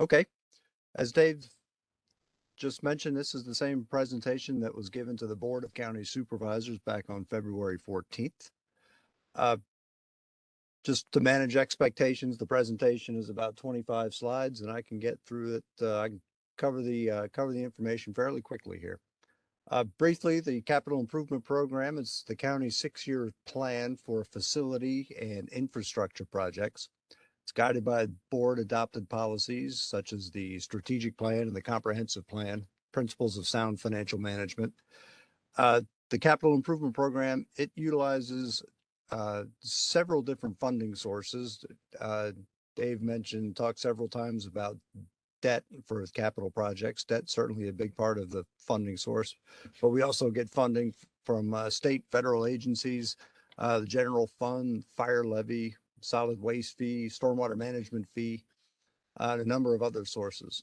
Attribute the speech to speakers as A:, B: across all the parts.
A: Okay. As Dave just mentioned, this is the same presentation that was given to the Board of County Supervisors back on February 14th. Just to manage expectations, the presentation is about 25 slides, and I can get through it. I can cover the information fairly quickly here. Briefly, the Capital Improvement Program is the county's 6-year plan for facility and infrastructure projects. It's guided by board-adopted policies such as the strategic plan and the comprehensive plan, principles of sound financial management. The Capital Improvement Program, it utilizes several different funding sources. Dave talked several times about debt for capital projects. Debt's certainly a big part of the funding source, but we also get funding from state, federal agencies, the general fund, fire levy, solid waste fee, stormwater management fee, and a number of other sources.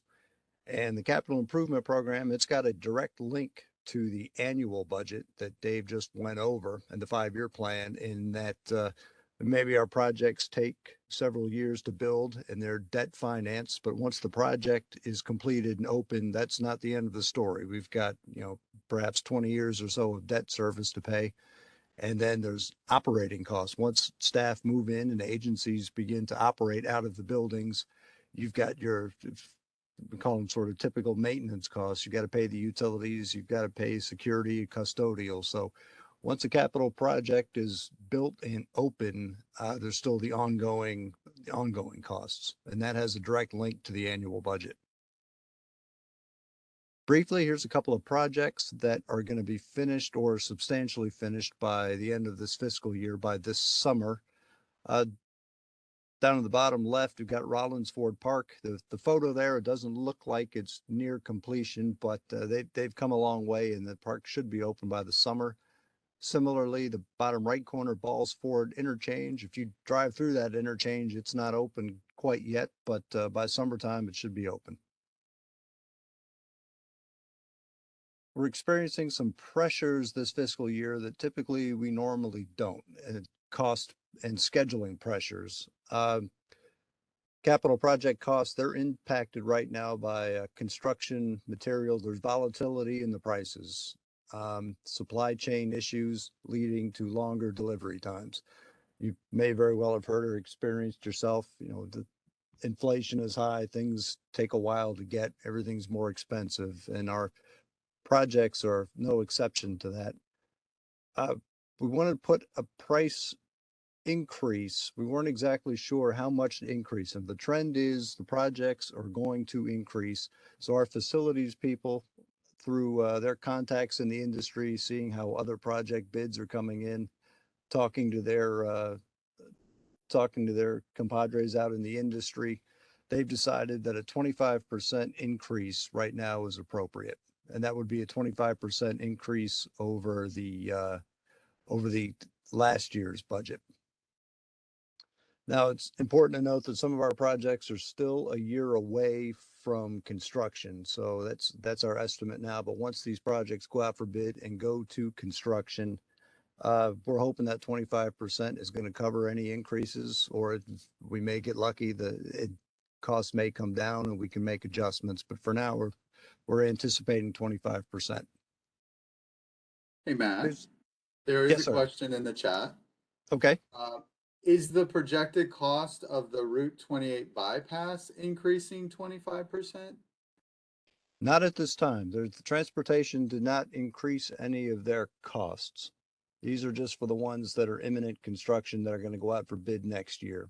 A: And the Capital Improvement Program, it's got a direct link to the annual budget that Dave just went over and the 5-year plan, in that maybe our projects take several years to build and they're debt financed, but once the project is completed and open, that's not the end of the story. We've got, perhaps 20 years or so of debt service to pay. And then there's operating costs. Once staff move in and agencies begin to operate out of the buildings, you've got we call them sort of typical maintenance costs. You've got to pay the utilities, you've got to pay security, custodial. So once a capital project is built and open, there's still the ongoing costs, and that has a direct link to the annual budget. Briefly, here's a couple of projects that are going to be finished or substantially finished by the end of this fiscal year, by this summer. Down at the bottom left, we've got Rollins Ford Park. The photo there, it doesn't look like it's near completion, but they've come a long way, and the park should be open by the summer. Similarly, the bottom right corner, Balls Ford interchange. If you drive through that interchange, it's not open quite yet, but by summertime, it should be open. We're experiencing some pressures this fiscal year that typically we normally don't. Cost and scheduling pressures. Capital project costs, they're impacted right now by construction materials. There's volatility in the prices. Supply chain issues leading to longer delivery times. You may very well have heard or experienced yourself, the inflation is high, things take a while to get, everything's more expensive, and our projects are no exception to that. We wanted to put a price increase. We weren't exactly sure how much to increase, and the trend is the projects are going to increase. So our facilities people, through their contacts in the industry, seeing how other project bids are coming in, talking to their compadres out in the industry, they've decided that a 25% increase right now is appropriate, and that would be a 25% increase over the last year's budget. Now, it's important to note that some of our projects are still a year away from construction. So that's our estimate now. But once these projects go out for bid and go to construction, we're hoping that 25% is going to cover any increases, or we may get lucky. Costs may come down and we can make adjustments. But for now, we're anticipating 25%.
B: Hey, Matt, there is a question in the chat.
A: Okay.
B: Is the projected cost of the Route 28 bypass increasing 25%?
A: Not at this time. The transportation did not increase any of their costs. These are just for the ones that are imminent construction that are going to go out for bid next year.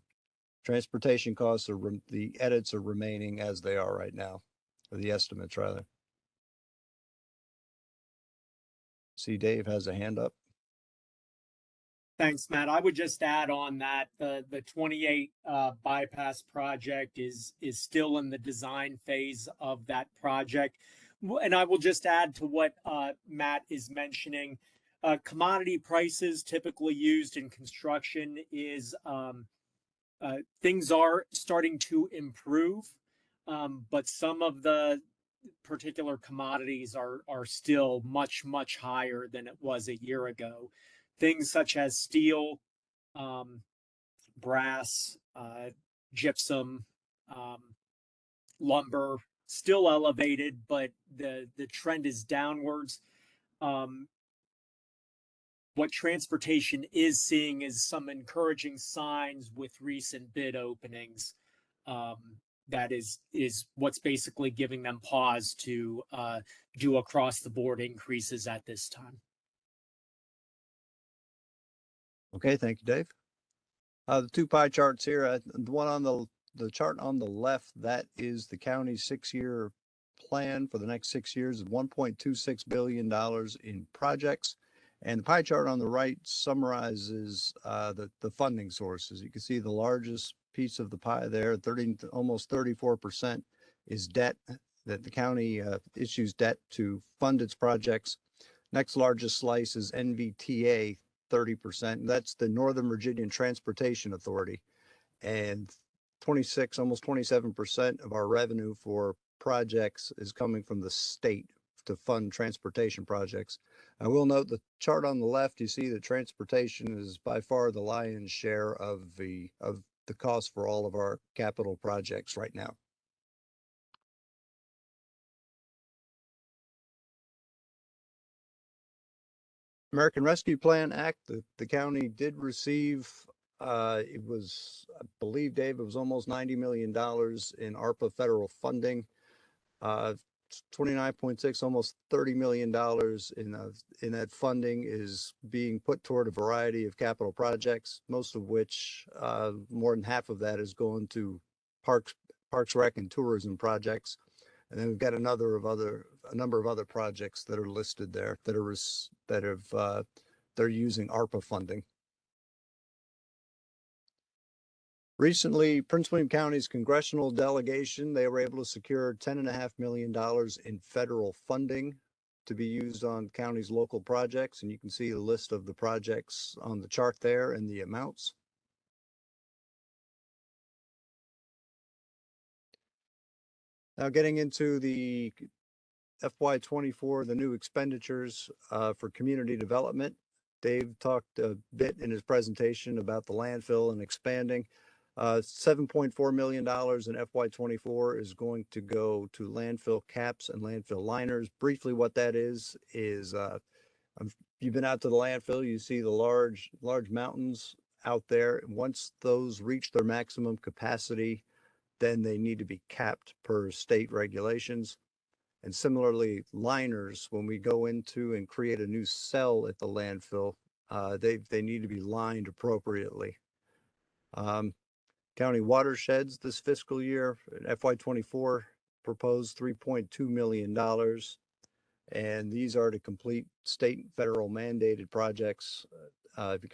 A: Transportation costs the edits are remaining as they are right now, or the estimates rather. See, Dave has a hand up.
C: Thanks, Matt. I would just add on that the 28 bypass project is still in the design phase of that project. And I will just add to what Matt is mentioning. Commodity prices typically used in construction is things are starting to improve, but some of the particular commodities are still much, much higher than it was a year ago. Things such as steel, brass, gypsum, lumber still elevated, but the trend is downwards. What transportation is seeing is some encouraging signs with recent bid openings. That is what's basically giving them pause to do across the board increases at this time.
A: Okay, thank you, Dave. The two pie charts here, the one on the chart on the left, that is the county's 6-year plan for the next 6 years of $1.26 billion in projects. And the pie chart on the right summarizes the funding sources. You can see the largest piece of the pie there, almost 34% is debt, that the county issues debt to fund its projects. Next largest slice is NVTA, 30%. That's the Northern Virginia Transportation Authority. And 26, almost 27% of our revenue for projects is coming from the state to fund transportation projects. I will note the chart on the left, you see that transportation is by far the lion's share of the cost for all of our capital projects right now. American Rescue Plan Act, the county did receive, it was, I believe, Dave, it was almost $90 million in ARPA federal funding. 29.6, almost $30 million in that funding is being put toward a variety of capital projects, most of which, more than half of that is going to parks, rec, and tourism projects. And then we've got a number of other projects that are listed there they're using ARPA funding. Recently, Prince William County's congressional delegation, they were able to secure $10.5 million in federal funding to be used on county's local projects. And you can see the list of the projects on the chart there and the amounts. Now getting into the FY24, the new expenditures for community development. Dave talked a bit in his presentation about the landfill and expanding. $7.4 million in FY24 is going to go to landfill caps and landfill liners. Briefly, what that is you've been out to the landfill, you see the large mountains out there. Once those reach their maximum capacity, then they need to be capped per state regulations. And similarly, liners, when we go into and create a new cell at the landfill, they need to be lined appropriately. County watersheds this fiscal year, FY24 proposed $3.2 million. And these are to complete state and federal mandated projects,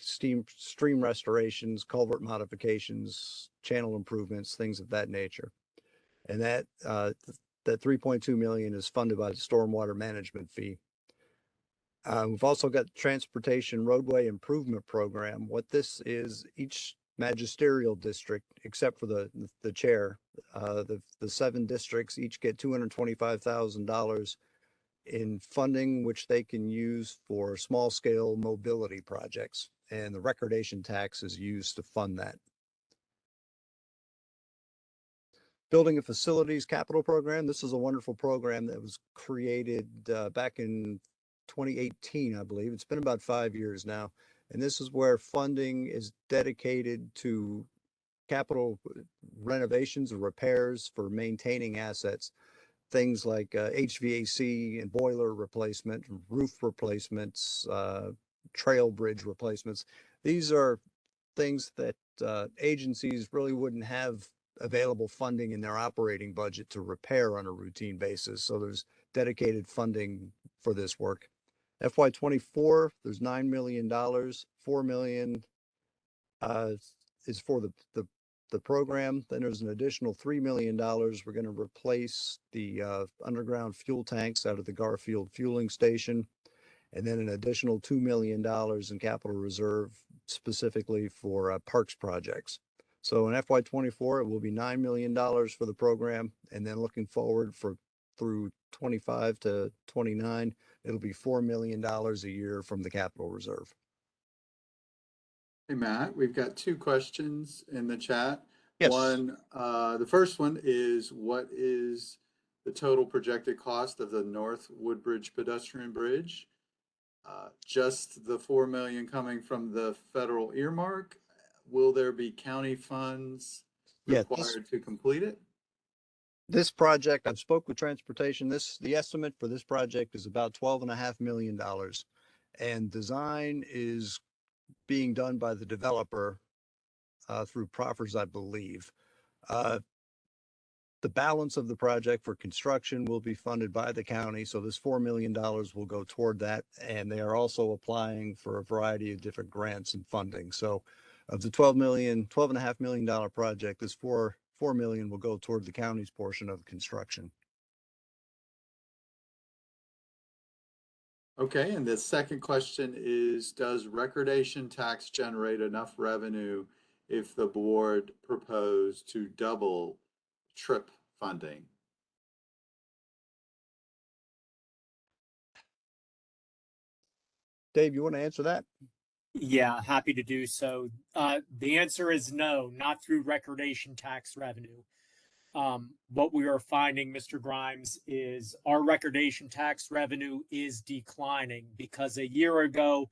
A: stream restorations, culvert modifications, channel improvements, things of that nature. And that 3.2 million is funded by the stormwater management fee. We've also got transportation roadway improvement program. What this is, each magisterial district, except for the chair, the 7 districts each get $225,000 in funding, which they can use for small scale mobility projects. And the recordation tax is used to fund that. Building and Facilities Capital Program. This is a wonderful program that was created back in 2018, I believe. It's been about 5 years now. And this is where funding is dedicated to capital renovations or repairs for maintaining assets. Things like HVAC and boiler replacement, roof replacements, trail bridge replacements. These are things that agencies really wouldn't have available funding in their operating budget to repair on a routine basis. So there's dedicated funding for this work. FY24, there's $9 million, $4 million is for the program. Then there's an additional $3 million. We're going to replace the underground fuel tanks out of the Garfield fueling station. And then an additional $2 million in capital reserve specifically for parks projects. So in FY24, it will be $9 million for the program. And then looking forward through 25 to 29, it'll be $4 million a year from the capital reserve.
B: Hey, Matt, we've got 2 questions in the chat.
A: Yes.
B: The first one is, what is the total projected cost of the North Woodbridge pedestrian bridge? Just the 4 million coming from the federal earmark? Will there be county funds
A: Yeah,
B: required to complete it?
A: this project, I've spoke with transportation. The estimate for this project is about $12.5 million. And design is being done by the developer through proffers, I believe. The balance of the project for construction will be funded by the county. So this $4 million will go toward that. And they are also applying for a variety of different grants and funding. So of the $12.5 million project, this $4 million will go toward the county's portion of construction.
B: Okay, and the second question is, does recordation tax generate enough revenue if the board proposed to double TRIP funding?
A: Dave, you want to answer that?
C: Yeah, happy to do so. The answer is no, not through recordation tax revenue. What we are finding, Mr. Grimes, is our recordation tax revenue is declining because a year ago,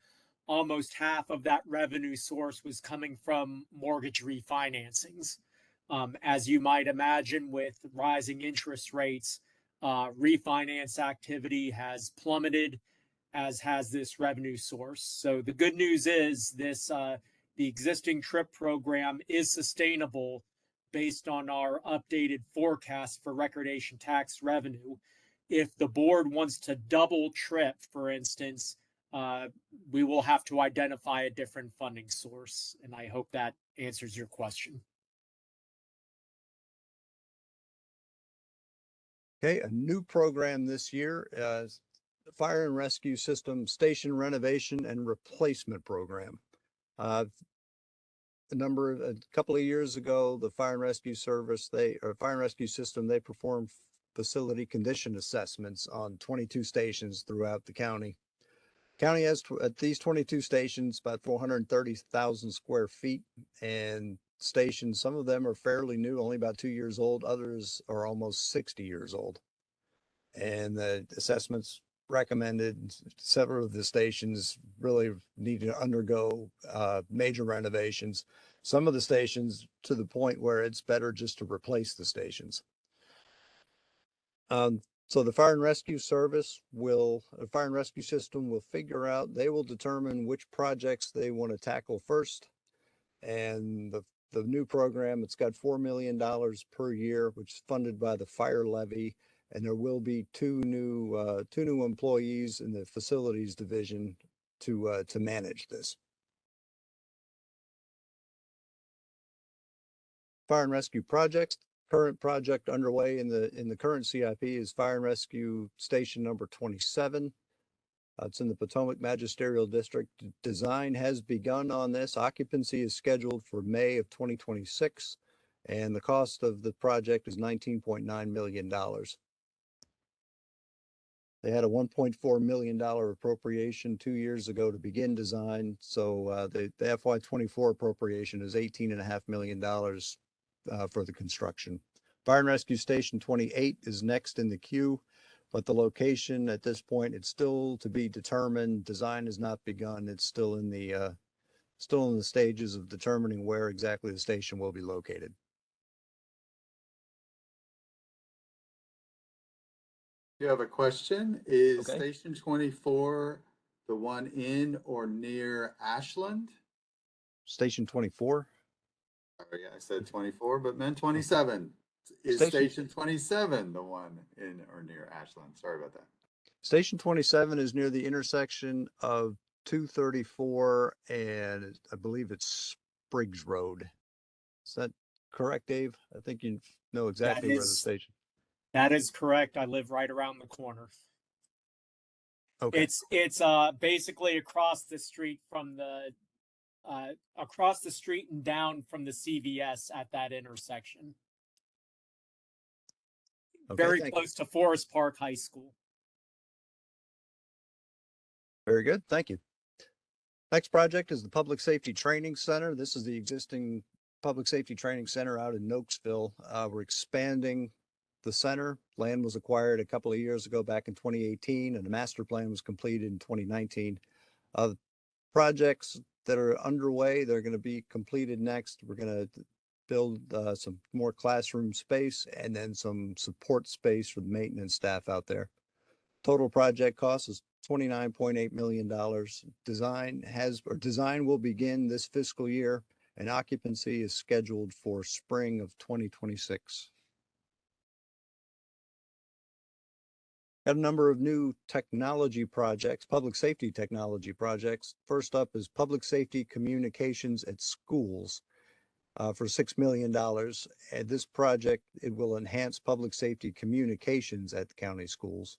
C: almost half of that revenue source was coming from mortgage refinancings. As you might imagine, with rising interest rates, refinance activity has plummeted, as has this revenue source. So the good news is the existing TRIP program is sustainable based on our updated forecast for recordation tax revenue. If the board wants to double TRIP, for instance, we will have to identify a different funding source. And I hope that answers your question.
A: Okay, a new program this year, the Fire and Rescue System Station Renovation and Replacement Program. A couple of years ago, the Fire and Rescue Service, Fire and Rescue System, they performed facility condition assessments on 22 stations throughout the county. County has at these 22 stations about 430,000 square feet, and stations, some of them are fairly new, only about 2 years old. Others are almost 60 years old. And the assessments recommended several of the stations really need to undergo major renovations. Some of the stations to the point where it's better just to replace the stations. So the Fire and Rescue System will figure out, they will determine which projects they want to tackle first. And the new program, it's got $4 million per year, which is funded by the fire levy. And there will be two new employees in the facilities division to manage this. Fire and rescue projects. Current project underway in the current CIP is Fire and Rescue Station number 27. It's in the Potomac Magisterial District. Design has begun on this. Occupancy is scheduled for May of 2026, and the cost of the project is $19.9 million. They had a $1.4 million appropriation 2 years ago to begin design. So the FY24 appropriation is $18.5 million for the construction. Fire and Rescue Station 28 is next in the queue, but the location at this point, it's still to be determined. Design has not begun. It's still in the stages of determining where exactly the station will be located.
B: You have a question? Is
A: Okay.
B: Station 24 the one in or near Ashland?
A: Station 24.
B: Oh, yeah, I said 24, but meant 27. Is Station 27 the one in or near Ashland? Sorry about that.
A: Station 27 is near the intersection of 234 and I believe it's Spriggs Road. Is that correct, Dave? I think you know exactly where the station.
C: That is correct. I live right around the corner.
A: Okay.
C: It's basically across the street from across the street and down from the CVS at that intersection.
A: Okay,
C: Very close to Forest Park High School.
A: Very good. Thank you. Next project is the Public Safety Training Center. This is the existing Public Safety Training Center out in Nokesville. We're expanding the center. Land was acquired a couple of years ago, back in 2018, and the master plan was completed in 2019. Projects that are underway, they're going to be completed next. We're going to build some more classroom space and then some support space for the maintenance staff out there. Total project cost is $29.8 million. Design will begin this fiscal year, and occupancy is scheduled for spring of 2026. Got a number of new technology projects, public safety technology projects. First up is public safety communications at schools for $6 million. And this project, it will enhance public safety communications at the county schools.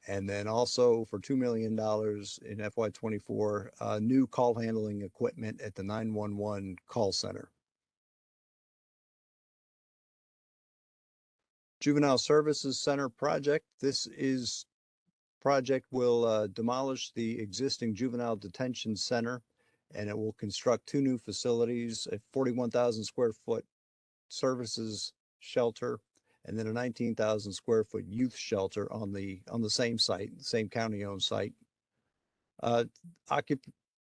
A: And then also for $2 million in FY24, new call handling equipment at the 911 call center. Juvenile Services Center project. This project will demolish the existing juvenile detention center, and it will construct 2 new facilities, a 41,000 square foot services shelter, and then a 19,000 square foot youth shelter on the same site, same county-owned site.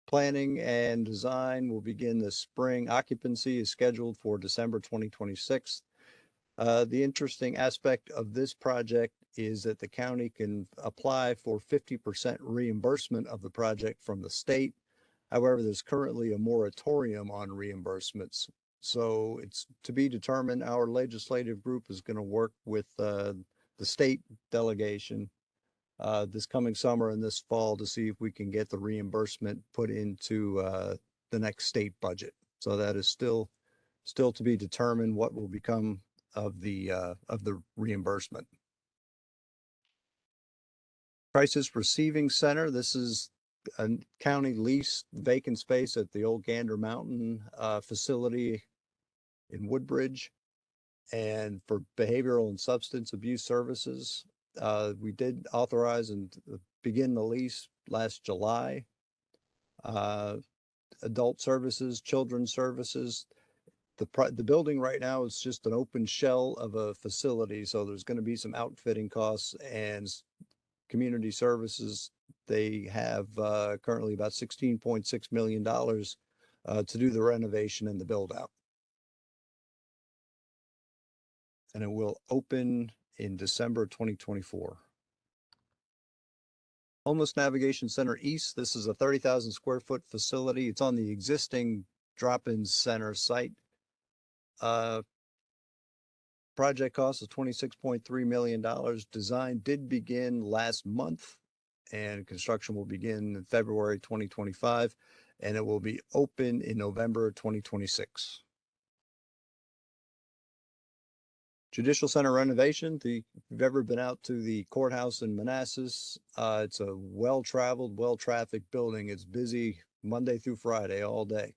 A: Planning and design will begin this spring. Occupancy is scheduled for December 2026. The interesting aspect of this project is that the county can apply for 50% reimbursement of the project from the state. However, there's currently a moratorium on reimbursements. So it's to be determined. Our legislative group is going to work with the state delegation this coming summer and this fall to see if we can get the reimbursement put into the next state budget. So that is still to be determined what will become of the reimbursement. Crisis Receiving Center. This is a county leased vacant space at the old Gander Mountain facility in Woodbridge. And for behavioral and substance abuse services, we did authorize and begin the lease last July. Adult services, children's services. The building right now is just an open shell of a facility, so there's going to be some outfitting costs and community services. They have currently about $16.6 million to do the renovation and the build out. And it will open in December 2024. Homeless Navigation Center East. This is a 30,000 square foot facility. It's on the existing drop-in center site. Project cost is $26.3 million. Design did begin last month, and construction will begin in February 2025, and it will be open in November 2026. Judicial Center renovation. If you've ever been out to the courthouse in Manassas, it's a well-traveled, well-trafficked building. It's busy Monday through Friday all day.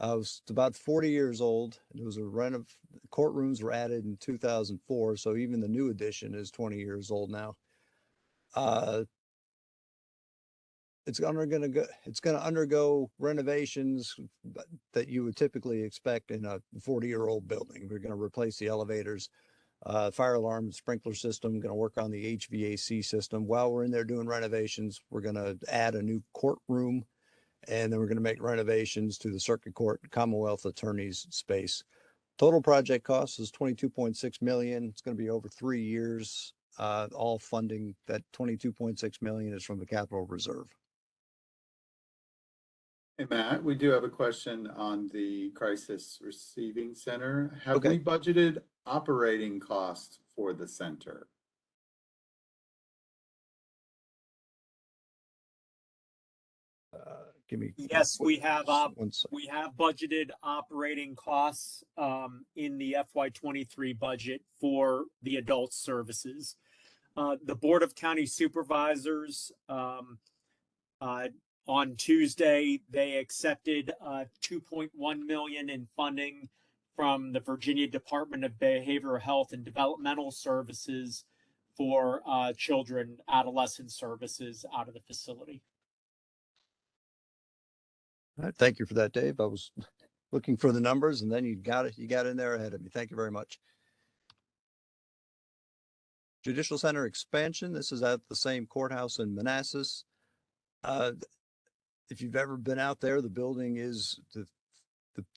A: It's about 40 years old. It was courtrooms were added in 2004, so even the new addition is 20 years old now. It's going to undergo renovations that you would typically expect in a 40-year-old building. We're going to replace the elevators, fire alarm, sprinkler system. Going to work on the HVAC system. While we're in there doing renovations, we're going to add a new courtroom. And then we're going to make renovations to the circuit court Commonwealth attorney's space. Total project cost is $22.6 million. It's going to be over 3 years. All funding, that $22.6 million is from the capital reserve.
B: Hey, Matt, we do have a question on the Crisis Receiving Center. Have we budgeted operating costs for the center?
C: Yes, we have budgeted operating costs in the FY23 budget for the adult services. The Board of County Supervisors on Tuesday, they accepted $2.1 million in funding from the Virginia Department of Behavioral Health and Developmental Services for children, adolescent services out of the facility.
A: All right, thank you for that, Dave. I was looking for the numbers, and then you got it. You got in there ahead of me. Thank you very much. Judicial Center expansion. This is at the same courthouse in Manassas. If you've ever been out there, the building is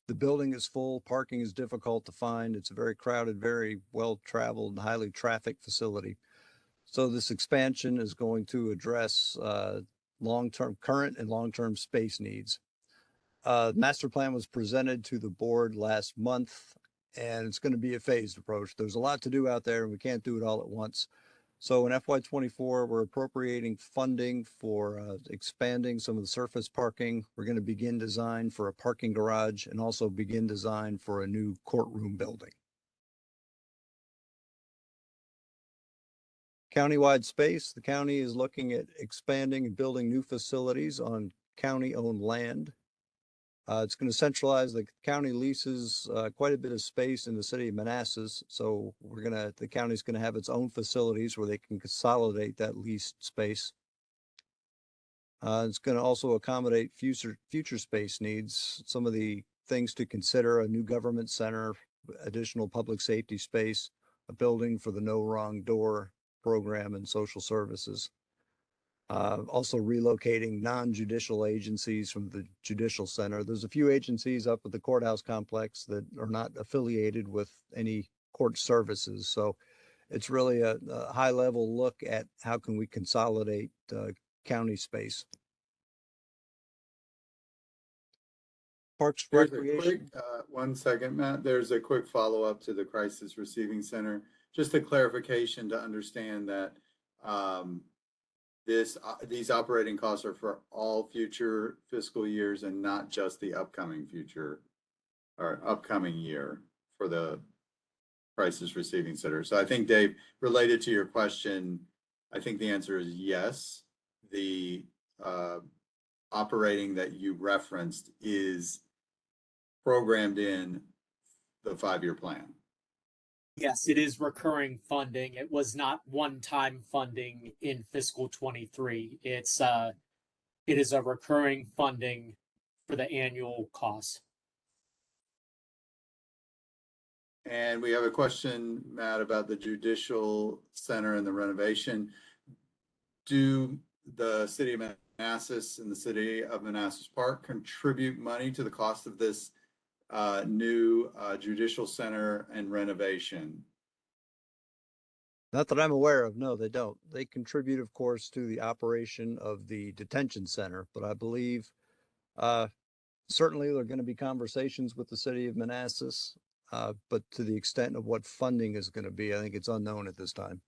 A: the building is full. Parking is difficult to find. It's a very crowded, very well-traveled, highly trafficked facility. So this expansion is going to address current and long-term space needs. Master plan was presented to the board last month, and it's going to be a phased approach. There's a lot to do out there, and we can't do it all at once. So in FY24, we're appropriating funding for expanding some of the surface parking. We're going to begin design for a parking garage and also begin design for a new courtroom building. Countywide space. The county is looking at expanding and building new facilities on county-owned land. It's going to centralize the county leases quite a bit of space in the city of Manassas. So the county's going to have its own facilities where they can consolidate that leased space. It's going to also accommodate future space needs. Some of the things to consider: a new government center, additional public safety space, a building for the No Wrong Door program and social services. Also relocating non-judicial agencies from the Judicial Center. There's a few agencies up at the courthouse complex that are not affiliated with any court services. So it's really a high-level look at how can we consolidate county space. Parks, Recreation.
B: 1 second, Matt. There's a quick follow-up to the Crisis Receiving Center. Just a clarification to understand that these operating costs are for all future fiscal years and not just the upcoming year for the Crisis Receiving Center. So I think, Dave, related to your question, I think the answer is yes. The operating that you referenced is programmed in the 5-year plan.
C: Yes, it is recurring funding. It was not one-time funding in fiscal 23. It is a recurring funding for the annual costs.
B: And we have a question, Matt, about the Judicial Center and the renovation. Do the city of Manassas and the city of Manassas Park contribute money to the cost of this new Judicial Center and renovation?
A: Not that I'm aware of. No, they don't. They contribute, of course, to the operation of the detention center, but I believe certainly there are going to be conversations with the city of Manassas, but to the extent of what funding is going to be, I think it's unknown at this time.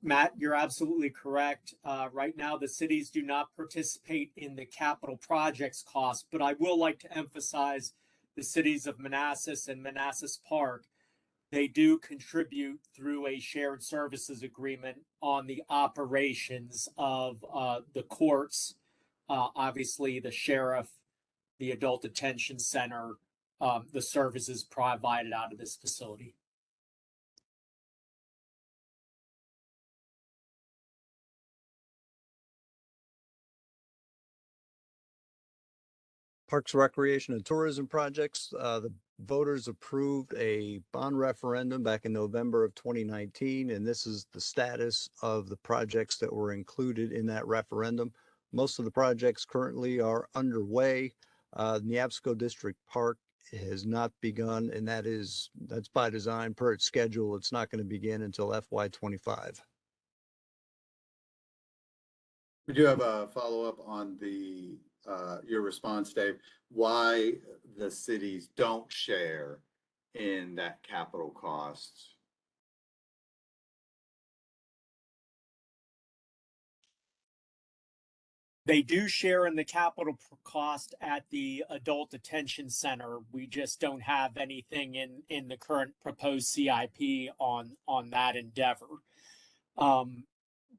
C: Matt, you're absolutely correct. Right now, the cities do not participate in the capital projects cost, but I will like to emphasize the cities of Manassas and Manassas Park. They do contribute through a shared services agreement on the operations of the courts, obviously the sheriff, the adult detention center, the services provided out of this facility.
A: Parks, Recreation, and Tourism projects. The voters approved a bond referendum back in November of 2019, and this is the status of the projects that were included in that referendum. Most of the projects currently are underway. Neabsco District Park has not begun, and that's by design per its schedule. It's not going to begin until FY25.
B: We do have a follow-up on your response, Dave. Why the cities don't share in that capital cost?
C: They do share in the capital cost at the adult detention center. We just don't have anything in the current proposed CIP on that endeavor.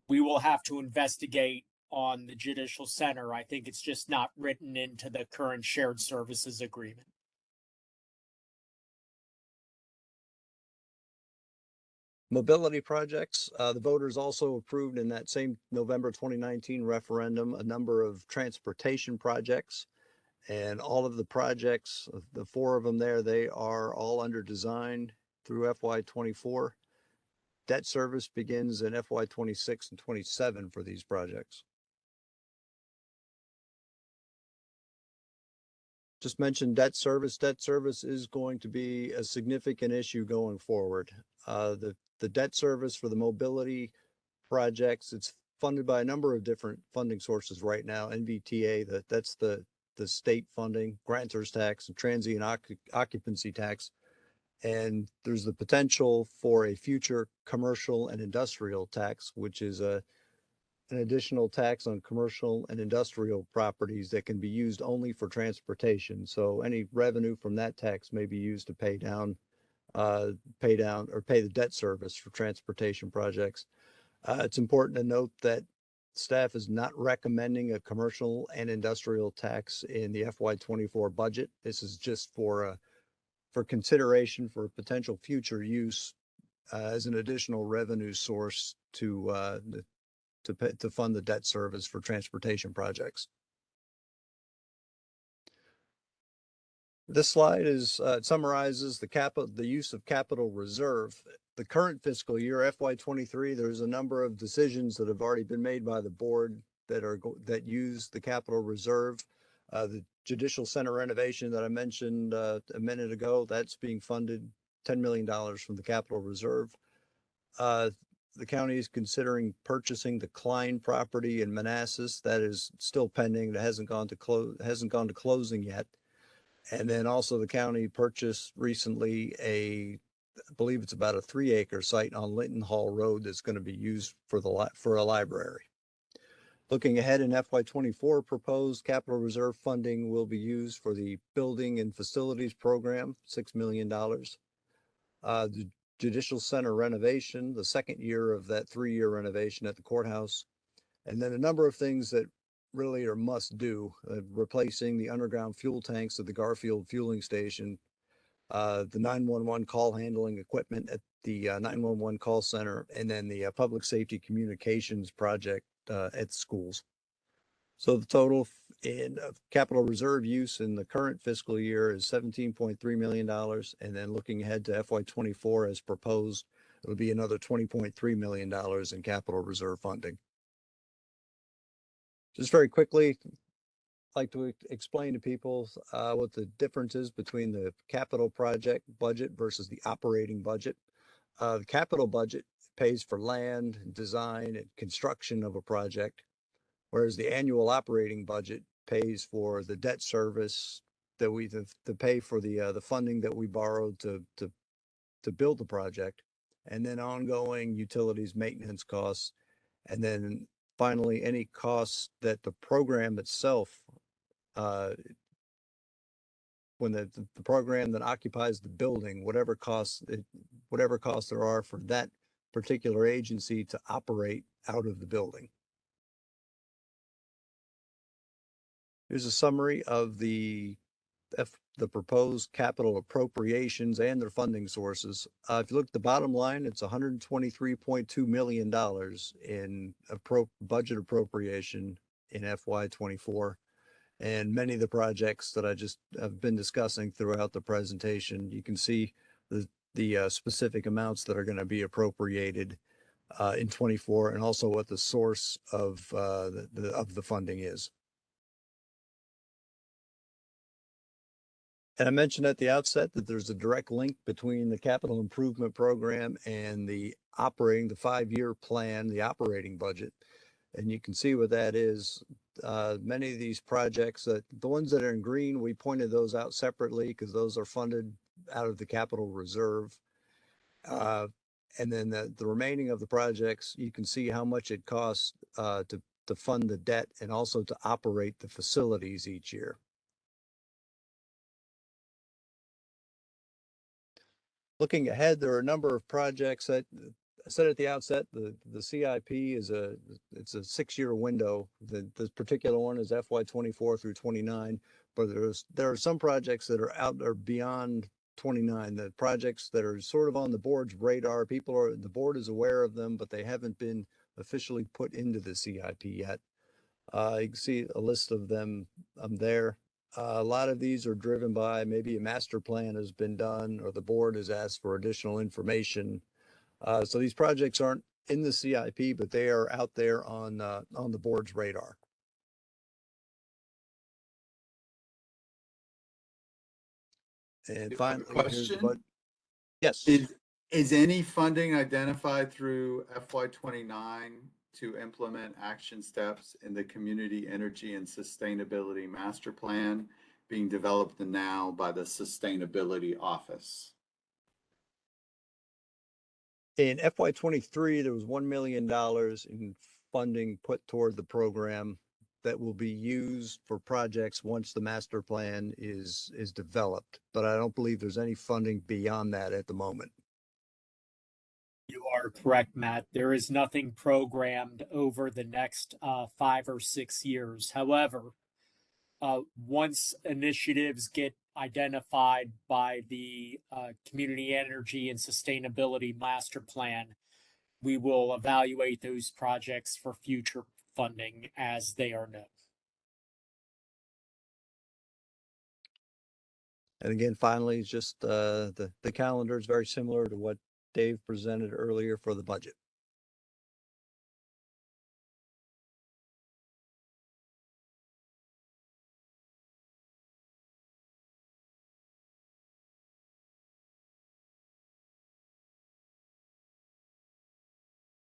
C: We will have to investigate on the Judicial Center. I think it's just not written into the current shared services agreement.
A: Mobility projects. The voters also approved in that same November 2019 referendum a number of transportation projects. And all of the projects, the 4 of them there, they are all under design through FY24. Debt service begins in FY26 and 27 for these projects. Just mentioned debt service. Debt service is going to be a significant issue going forward. The debt service for the mobility projects, it's funded by a number of different funding sources right now. NVTA, that's the state funding, grantor's tax, and transient occupancy tax. And there's the potential for a future commercial and industrial tax, which is an additional tax on commercial and industrial properties that can be used only for transportation. So any revenue from that tax may be used to pay down or pay the debt service for transportation projects. It's important to note that staff is not recommending a commercial and industrial tax in the FY24 budget. This is just for consideration for potential future use as an additional revenue source to fund the debt service for transportation projects. This slide summarizes the use of capital reserve. The current fiscal year, FY23, there's a number of decisions that have already been made by the board that use the capital reserve. The Judicial Center renovation that I mentioned a minute ago, that's being funded $10 million from the capital reserve. The county is considering purchasing the Klein property in Manassas. That is still pending. That hasn't gone to closing yet. And then also the county purchased recently I believe it's about a 3-acre site on Linton Hall Road that's going to be used for a library. Looking ahead in FY24, proposed capital reserve funding will be used for the building and facilities program, $6 million. The Judicial Center renovation, the second year of that 3-year renovation at the courthouse, and then a number of things that really are must do, replacing the underground fuel tanks at the Garfield fueling station, the 911 call handling equipment at the 911 call center, and then the public safety communications project at schools. So the total in capital reserve use in the current fiscal year is $17.3 million. And then looking ahead to FY24 as proposed, it'll be another $20.3 million in capital reserve funding. Just very quickly, I'd like to explain to people what the difference is between the capital project budget versus the operating budget. The capital budget pays for land, design, and construction of a project, whereas the annual operating budget pays for the debt service that we to pay for the funding that we borrowed to build the project, and then ongoing utilities, maintenance costs, and then finally any costs that the program itself, when the program that occupies the building, whatever costs there are for that particular agency to operate out of the building. Here's a summary of the proposed capital appropriations and their funding sources. If you look at the bottom line, it's $123.2 million in budget appropriation in FY24. And many of the projects that I just have been discussing throughout the presentation, you can see the specific amounts that are going to be appropriated in 24, and also what the source of the funding is. And I mentioned at the outset that there's a direct link between the capital improvement program and the 5-year plan, the operating budget. And you can see what that is. Many of these projects, the ones that are in green, we pointed those out separately because those are funded out of the capital reserve. And then the remaining of the projects, you can see how much it costs to fund the debt and also to operate the facilities each year. Looking ahead, there are a number of projects that I said at the outset, the CIP it's a 6-year window. This particular one is FY24 through 29, but there are some projects that are out there beyond 29. The projects that are sort of on the board's radar, the board is aware of them, but they haven't been officially put into the CIP yet. You can see a list of them there. A lot of these are driven by maybe a master plan has been done or the board has asked for additional information. So these projects aren't in the CIP, but they are out there on the board's radar. And
B: Do you have a
A: finally, here's the
B: question?
A: budget. Yes.
B: Is any funding identified through FY29 to implement action steps in the Community Energy and Sustainability Master Plan being developed now by the Sustainability Office?
A: In FY23, there was $1 million in funding put toward the program that will be used for projects once the master plan is developed. But I don't believe there's any funding beyond that at the moment.
C: You are correct, Matt. There is nothing programmed over the next 5 or 6 years. However, once initiatives get identified by the Community Energy and Sustainability Master Plan, we will evaluate those projects for future funding as they are known.
A: And again, finally, it's just the calendar is very similar to what Dave presented earlier for the budget.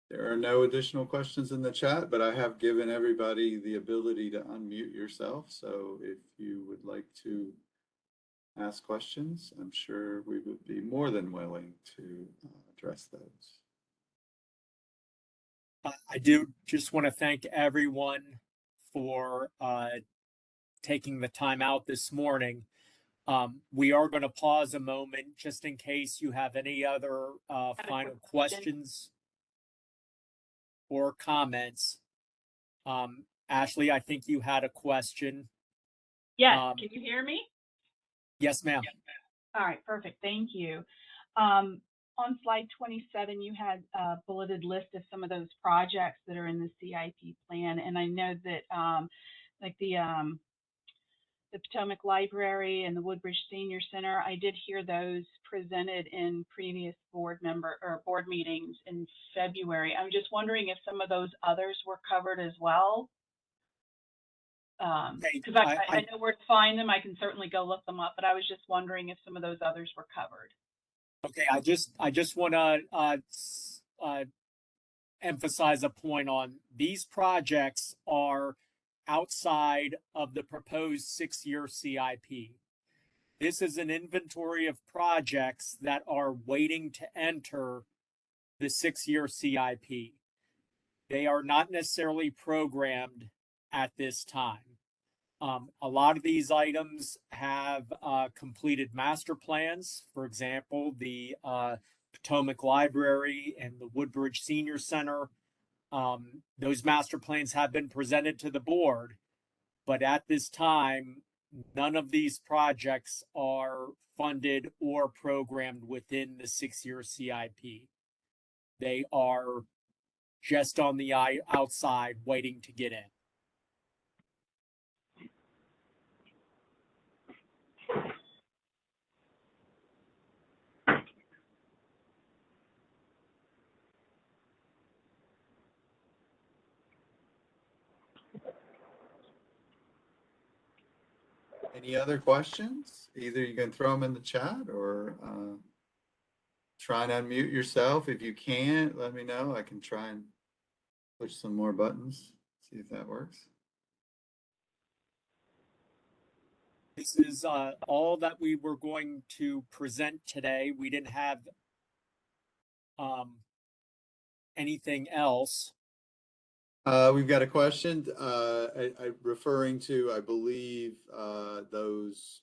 B: There are no additional questions in the chat, but I have given everybody the ability to unmute yourself. So if you would like to ask questions, I'm sure we would be more than willing to address those.
C: I do just want to thank everyone for taking the time out this morning. We are going to pause a moment just in case you have any other final questions or comments. Ashley, I think you had a question.
D: Yes, can you hear me?
C: Yes, ma'am.
D: All right, perfect. Thank you. On slide 27, you had a bulleted list of some of those projects that are in the CIP plan, and I know that like the Potomac Library and the Woodbridge Senior Center, I did hear those presented in previous board meetings in February. I'm just wondering if some of those others were covered as well. Because I know where to find them. I can certainly go look them up, but I was just wondering if some of those others were covered.
C: Okay, I just want to emphasize a point on these projects are outside of the proposed 6-year CIP. This is an inventory of projects that are waiting to enter the 6-year CIP. They are not necessarily programmed at this time. A lot of these items have completed master plans. For example, the Potomac Library and the Woodbridge Senior Center. Those master plans have been presented to the board, but at this time, none of these projects are funded or programmed within the 6-year CIP. They are just on the outside waiting to get in.
B: Any other questions? Either you can throw them in the chat or try and unmute yourself. If you can't, let me know. I can try and push some more buttons, see if that works.
C: This is all that we were going to present today. We didn't have anything else.
B: We've got a question referring to, I believe, those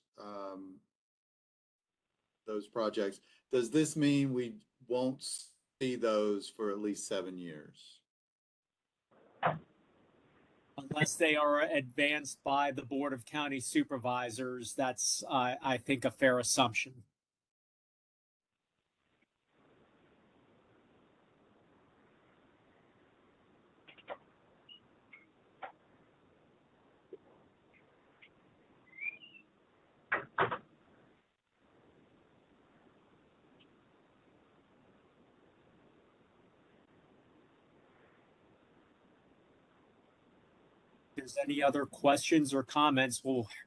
B: projects. Does this mean we won't see those for at least 7 years?
C: Unless they are advanced by the Board of County Supervisors, that's, I think, a fair assumption. there's any other questions or comments,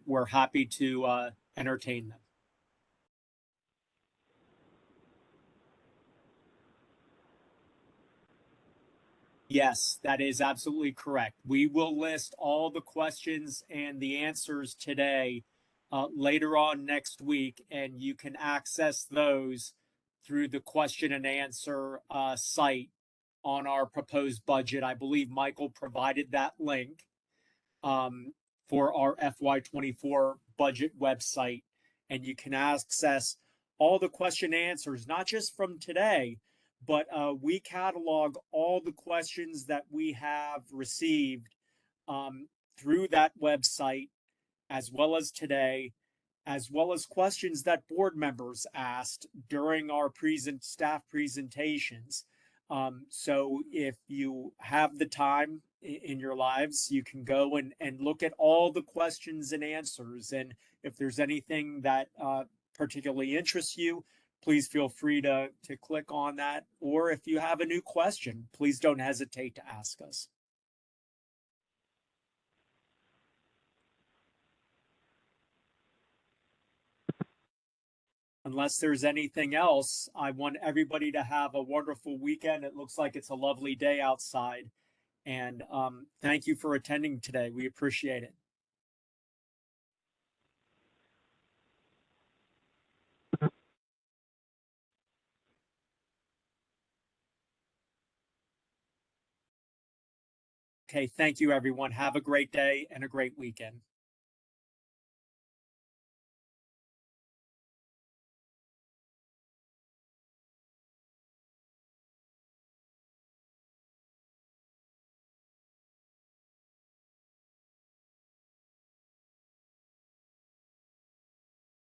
C: we're happy to entertain them. Yes, that is absolutely correct. We will list all the questions and the answers today, later on next week, and you can access those through the question and answer site on our proposed budget. I believe Michael provided that link for our FY24 budget website, and you can access all the question answers, not just from today, but we catalog all the questions that we have received through that website, as well as today, as well as questions that board members asked during our staff presentations. So if you have the time in your lives, you can go and look at all the questions and answers. And if there's anything that particularly interests you, please feel free to click on that. Or if you have a new question, please don't hesitate to ask us. Unless there's anything else, I want everybody to have a wonderful weekend. It looks like it's a lovely day outside. And thank you for attending today. We appreciate it. Okay, thank you, everyone. Have a great day and a great weekend.